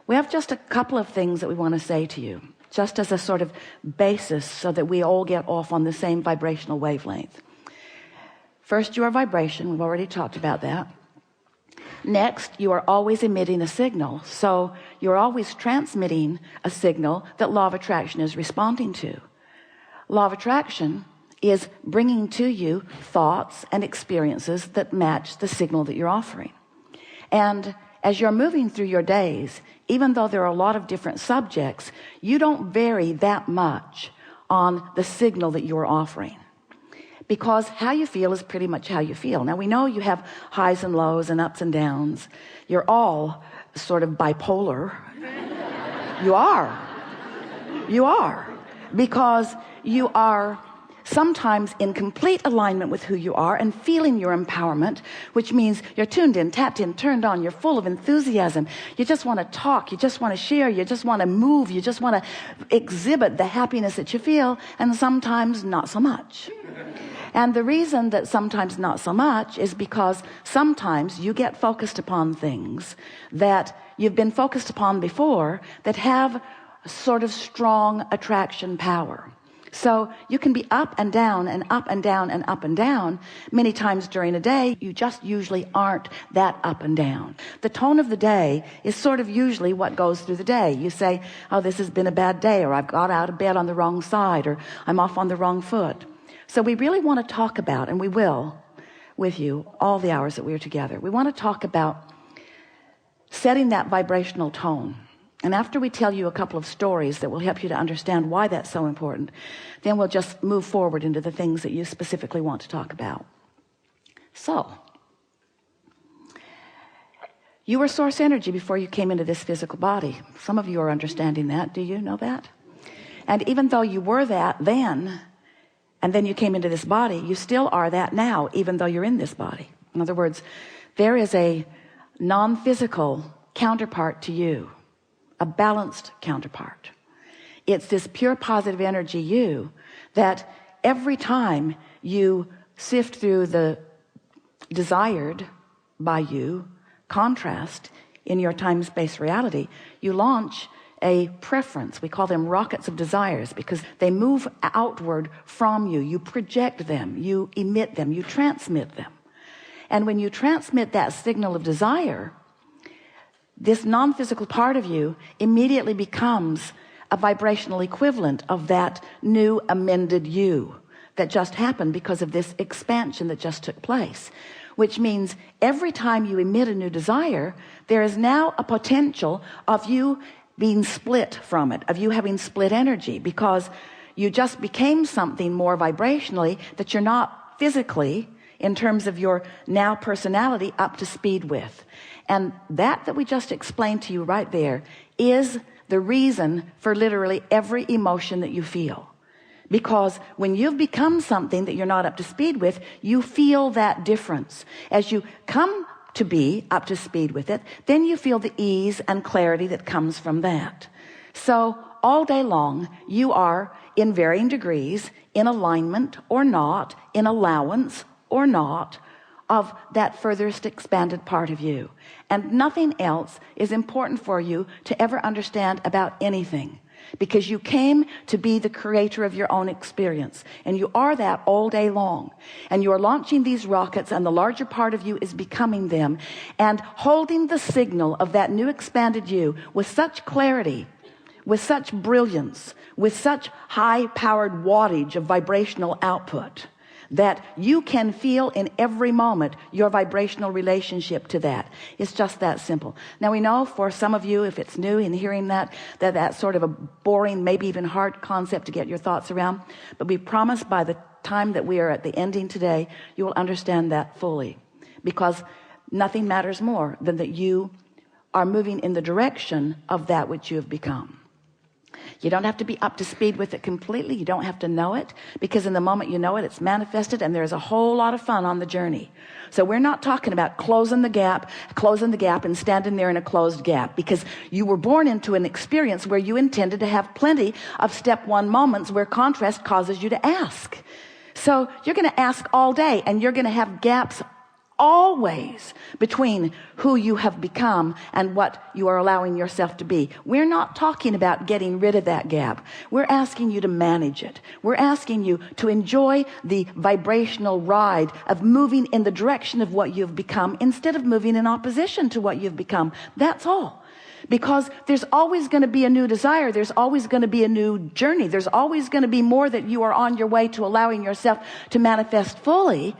We have just a couple of things that we want to say to you, just as a sort of basis so that we all get off on the same vibrational wavelength. First, you are vibration. We've already talked about that. Next, you are always emitting a signal. So you're always transmitting a signal that law of attraction is responding to. Law of attraction is bringing to you thoughts and experiences that match the signal that you're offering. And as you're moving through your days, even though there are a lot of different subjects, you don't vary that much on the signal that you're offering, because how you feel is pretty much how you feel. Now we know you have highs and lows and ups and downs. You're all sort of bipolar. You are, because you are sometimes in complete alignment with who you are and feeling your empowerment, which means you're tuned in, tapped in, turned on, you're full of enthusiasm. You just want to talk, you just want to share, you just want to move, you just want to exhibit the happiness that you feel, and sometimes not so much. And the reason that sometimes not so much is because sometimes you get focused upon things that you've been focused upon before that have sort of strong attraction power. So you can be up and down and up and down and up and down many times during a day. You just usually aren't that up and down. The tone of the day is sort of usually what goes through the day. You say, oh, this has been a bad day, or I've got out of bed on the wrong side, or I'm off on the wrong foot. So we really want to talk about, and we will with you all the hours that we're together, we want to talk about setting that vibrational tone. And after we tell you a couple of stories that will help you to understand why that's so important, then we'll just move forward into the things that you specifically want to talk about. So, you were source energy before you came into this physical body. Some of you are understanding that. Do you know that? And even though you were that then, and then you came into this body, you still are that now, even though you're in this body. In other words, there is a non-physical counterpart to you, a balanced counterpart. It's this pure positive energy you that every time you sift through the desired by you contrast in your time-space reality, you launch a preference. We call them rockets of desires because they move outward from you. You project them, you emit them, you transmit them. And when you transmit that signal of desire, this non-physical part of you immediately becomes a vibrational equivalent of that new amended you that just happened because of this expansion that just took place. Which means every time you emit a new desire, there is now a potential of you being split from it, of you having split energy, because you just became something more vibrationally that you're not physically, in terms of your now personality, up to speed with. And that we just explained to you right there is the reason for literally every emotion that you feel. Because when you've become something that you're not up to speed with, you feel that difference. As you come to be up to speed with it, then you feel the ease and clarity that comes from that. So all day long, you are in varying degrees in alignment or not, in allowance or not, of that furthest expanded part of you. And nothing else is important for you to ever understand about anything, because you came to be the creator of your own experience, and you are that all day long. And you are launching these rockets, and the larger part of you is becoming them and holding the signal of that new expanded you with such clarity, with such brilliance, with such high-powered wattage of vibrational output, that you can feel in every moment your vibrational relationship to that. It's just that simple. Now we know for some of you, if it's new in hearing that's sort of a boring, maybe even hard concept to get your thoughts around, but we promise by the time that we are at the ending today, you will understand that fully, because nothing matters more than that you are moving in the direction of that which you have become. You don't have to be up to speed with it completely. You don't have to know it, because in the moment you know it, it's manifested, and there's a whole lot of fun on the journey. So we're not talking about closing the gap and standing there in a closed gap, because you were born into an experience where you intended to have plenty of step one moments where contrast causes you to ask. So you're going to ask all day, and you're going to have gaps always between who you have become and what you are allowing yourself to be. We're not talking about getting rid of that gap. We're asking you to manage it. We're asking you to enjoy the vibrational ride of moving in the direction of what you've become instead of moving in opposition to what you've become. That's all. Because there's always going to be a new desire. There's always going to be a new journey. There's always going to be more that you are on your way to allowing yourself to manifest fully.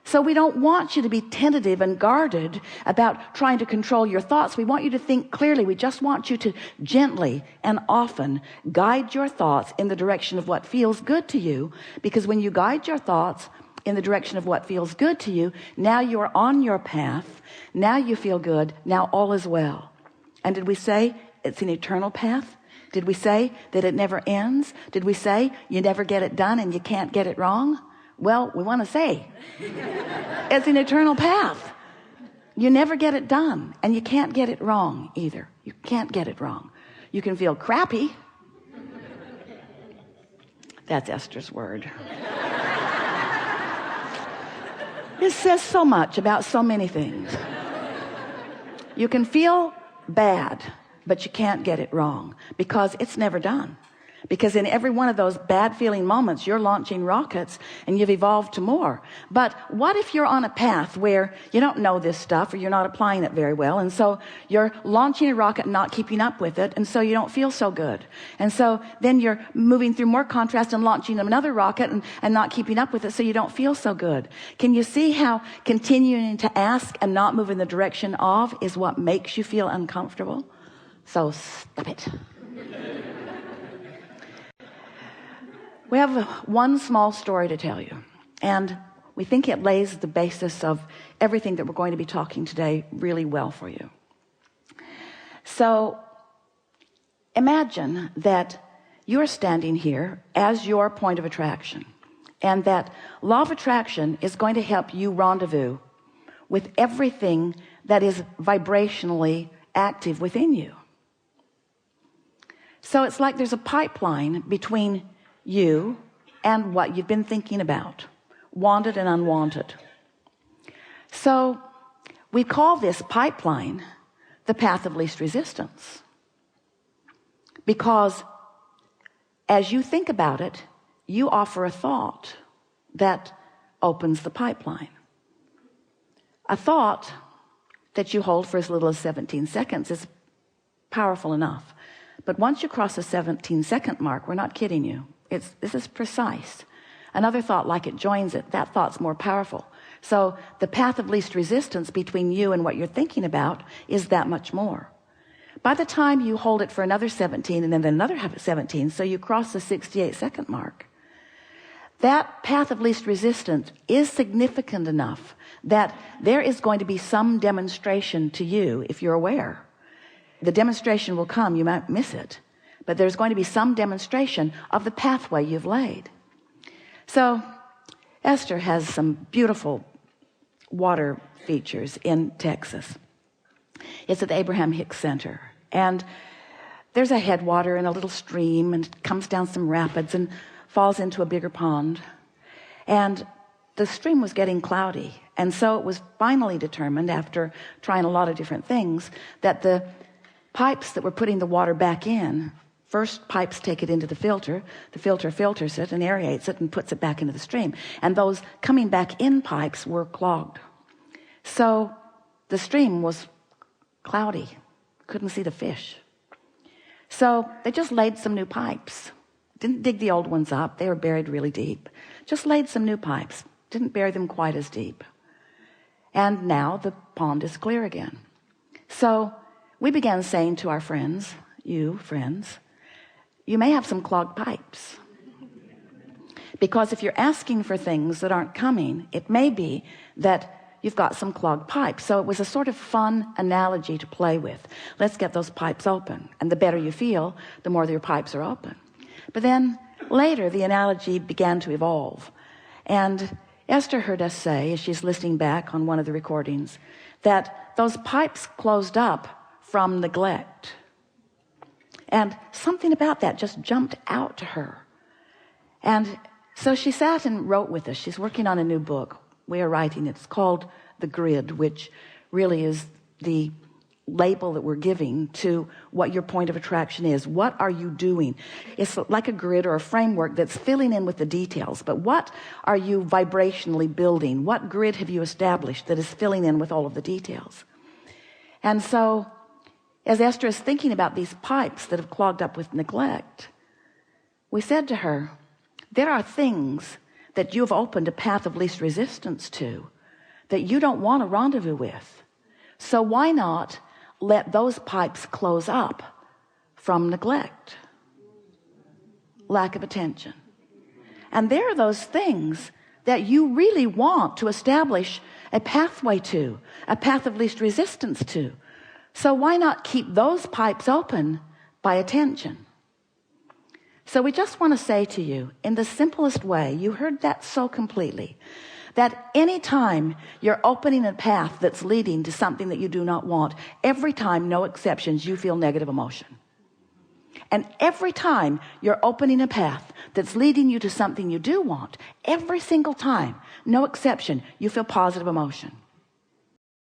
So we don't want you to be tentative and guarded about trying to control your thoughts. We want you to think clearly. We just want you to gently and often guide your thoughts in the direction of what feels good to you. Because when you guide your thoughts in the direction of what feels good to you, now you're on your path. Now you feel good. Now all is well. And did we say it's an eternal path? Did we say that it never ends? Did we say you never get it done and you can't get it wrong? Well, we want to say it's an eternal path. You never get it done, and you can't get it wrong either. You can't get it wrong. You can feel crappy. That's Esther's word. It says so much about so many things. You can feel bad, but you can't get it wrong because it's never done. Because in every one of those bad feeling moments, you're launching rockets and you've evolved to more. But what if you're on a path where you don't know this stuff or you're not applying it very well, and so you're launching a rocket and not keeping up with it, and so you don't feel so good, and so then you're moving through more contrast and launching another rocket and not keeping up with it, so you don't feel so good. Can you see how continuing to ask and not move in the direction of is what makes you feel uncomfortable? So stop it. We have one small story to tell you, and we think it lays the basis of everything that we're going to be talking today really well for you. So imagine that you're standing here as your point of attraction, and that law of attraction is going to help you rendezvous with everything that is vibrationally active within you. So it's like there's a pipeline between you and what you've been thinking about, wanted and unwanted. So we call this pipeline the path of least resistance, because as you think about it, you offer a thought that opens the pipeline. A thought that you hold for as little as 17 seconds is powerful enough. But once you cross the 17-second mark, we're not kidding you. This is precise. Another thought like it joins it. That thought's more powerful. So the path of least resistance between you and what you're thinking about is that much more. By the time you hold it for another 17 and then another 17, so you cross the 68-second mark, that path of least resistance is significant enough that there is going to be some demonstration to you if you're aware. The demonstration will come, you might miss it, but there's going to be some demonstration of the pathway you've laid. So Esther has some beautiful water features in Texas. It's at the Abraham Hicks Center, and there's a headwater and a little stream, and it comes down some rapids and falls into a bigger pond. And the stream was getting cloudy, and so it was finally determined, after trying a lot of different things, that the pipes that were putting the water back in, first pipes take it into the filter filters it and aerates it and puts it back into the stream, and those coming back in pipes were clogged. So the stream was cloudy, couldn't see the fish. So they just laid some new pipes, didn't dig the old ones up, they were buried really deep, just laid some new pipes, didn't bury them quite as deep, and now the pond is clear again. So we began saying to our friends, you friends, you may have some clogged pipes, because if you're asking for things that aren't coming, it may be that you've got some clogged pipes. So it was a sort of fun analogy to play with. Let's get those pipes open, and the better you feel, the more your pipes are open. But then later the analogy began to evolve, and Esther heard us say, as she's listening back on one of the recordings, that those pipes closed up from neglect. And something about that just jumped out to her. And so she sat and wrote with us. She's working on a new book. We are writing. It's called the grid, which really is the label that we're giving to what your point of attraction is. What are you doing? It's like a grid or a framework that's filling in with the details, but what are you vibrationally building? What grid have you established that is filling in with all of the details? And so as Esther is thinking about these pipes that have clogged up with neglect, we said to her, there are things that you've opened a path of least resistance to that you don't want a rendezvous with. So why not let those pipes close up from neglect, lack of attention? And there are those things that you really want to establish a pathway to, a path of least resistance to. So why not keep those pipes open by attention? So we just want to say to you, in the simplest way, you heard that so completely, that anytime you're opening a path that's leading to something that you do not want, every time, no exceptions, you feel negative emotion. And every time you're opening a path that's leading you to something you do want, every single time, no exception, you feel positive emotion.